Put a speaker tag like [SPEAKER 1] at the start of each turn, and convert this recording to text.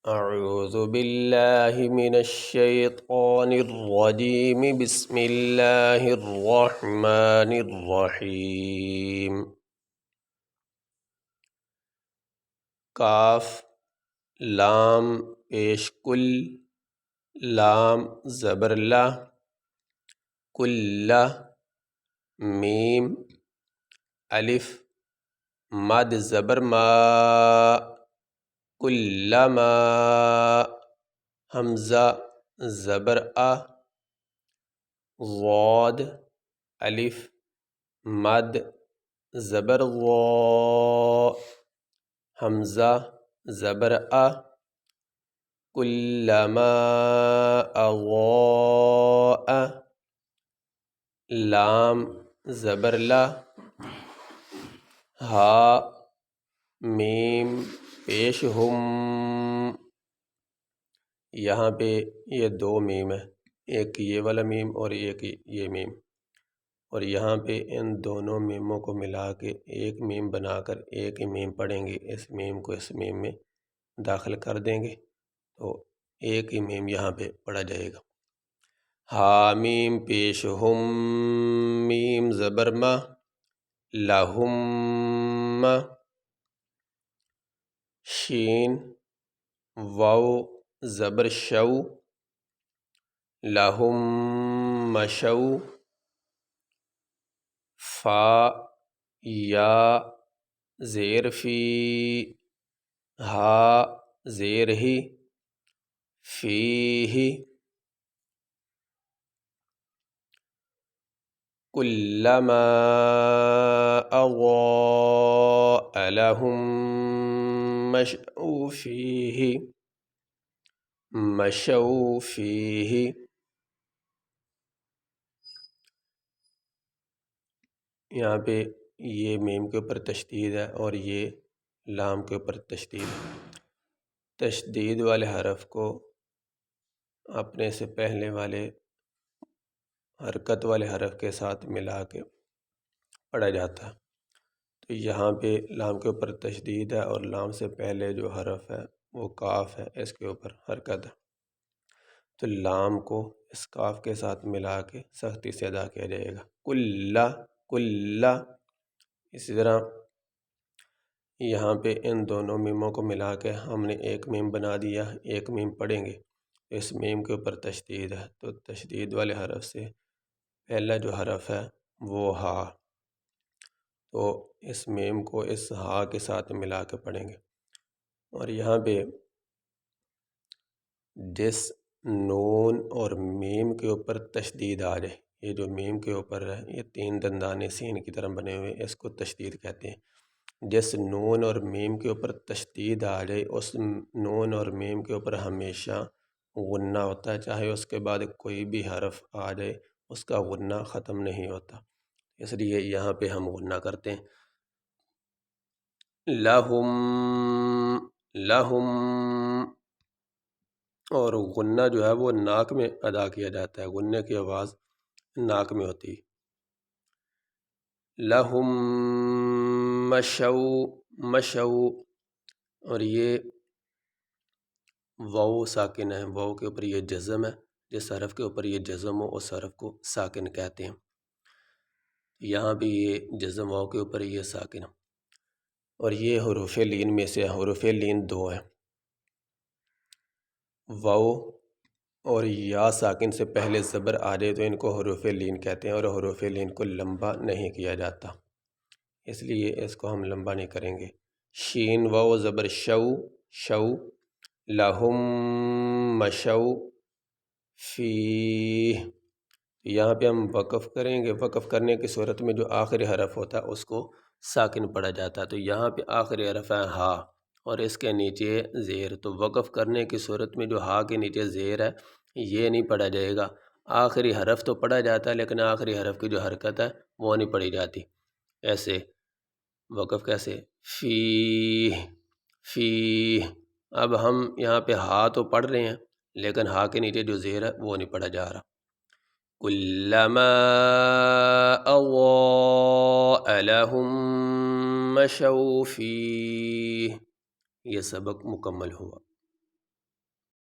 [SPEAKER 1] اعوذ باللہ من الشیطان الرجیم بسم اللہ الرحمن الرحیم کاف لام پیش کل لام زبر لا کل میم الف مد زبر ما کلما حمزہ زبر غاد الف مد زبر غا حمزہ زبر کلما اغاء لام زبر لا ہا میم پیش ہم یہاں پہ یہ دو میم ہے، ایک یہ والا میم اور ایک یہ میم، اور یہاں پہ ان دونوں میموں کو ملا کے ایک میم بنا کر ایک ہی میم پڑھیں گے۔ اس میم کو اس میم میں داخل کر دیں گے تو ایک ہی میم یہاں پہ پڑھا جائے گا۔ ہا میم پیش ہم میم زبر ما لہم شین واو زبر شو لہم مشو فا یا زیر فی ہا زیر ہی فی کلما اضاء لهم مشوا فیہ مشوا فیہ، یہاں پہ یہ میم کے اوپر تشدید ہے اور یہ لام کے اوپر تشدید ہے۔ تشدید والے حرف کو اپنے سے پہلے والے حرکت والے حرف کے ساتھ ملا کے پڑھا جاتا ہے۔ تو یہاں پہ لام کے اوپر تشدید ہے اور لام سے پہلے جو حرف ہے وہ کاف ہے، اس کے اوپر حرکت ہے، تو لام کو اس کاف کے ساتھ ملا کے سختی سے ادا کیا جائے گا۔ کلا کلا، اسی طرح یہاں پہ ان دونوں میموں کو ملا کے ہم نے ایک میم بنا دیا، ایک میم پڑھیں گے، اس میم کے اوپر تشدید ہے تو تشدید والے حرف سے پہلا جو حرف ہے وہ ہا، تو اس میم کو اس ہا کے ساتھ ملا کے پڑھیں گے۔ اور یہاں پہ جس نون اور میم کے اوپر تشدید آ جائے، یہ جو میم کے اوپر ہے یہ تین دندانے سین کی طرح بنے ہوئے، اس کو تشدید کہتے ہیں۔ جس نون اور میم کے اوپر تشدید آ جائے اس نون اور میم کے اوپر ہمیشہ غنہ ہوتا ہے، چاہے اس کے بعد کوئی بھی حرف آ جائے اس کا غنہ ختم نہیں ہوتا، اس لیے یہاں پہ ہم غنہ کرتے ہیں۔ لہم لہم، اور غنہ جو ہے وہ ناک میں ادا کیا جاتا ہے، غنے کی آواز ناک میں ہوتی ہے۔ لہم مشو مشو، اور یہ واو ساکن ہے، واو کے اوپر یہ جزم ہے، جس حرف کے اوپر یہ جزم ہو اس حرف کو ساکن کہتے ہیں۔ یہاں بھی یہ جزم واو کے اوپر یہ ساکن ہے، اور یہ حروف لین میں سے حروف لین دو ہیں، واو اور یا ساکن سے پہلے زبر آ جائے تو ان کو حروف لین کہتے ہیں، اور حروف لین کو لمبا نہیں کیا جاتا، اس لیے اس کو ہم لمبا نہیں کریں گے۔ شین واو زبر شو شو لہم مشو فیہ، یہاں پہ ہم وقف کریں گے، وقف کرنے کی صورت میں جو آخری حرف ہوتا ہے اس کو ساکن پڑھا جاتا ہے، تو یہاں پہ آخری حرف ہے ہا اور اس کے نیچے زیر، تو وقف کرنے کی صورت میں جو ہا کے نیچے زیر ہے یہ نہیں پڑھا جائے گا، آخری حرف تو پڑھا جاتا ہے لیکن آخری حرف کی جو حرکت ہے وہ نہیں پڑھی جاتی۔ ایسے وقف کیسے؟ فیہ فیہ، اب ہم یہاں پہ ہا تو پڑھ رہے ہیں لیکن ہا کے نیچے جو زیر ہے وہ نہیں پڑھا جا رہا۔ کلما اضاء لهم مشوا فیہ، یہ سبق مکمل ہوا۔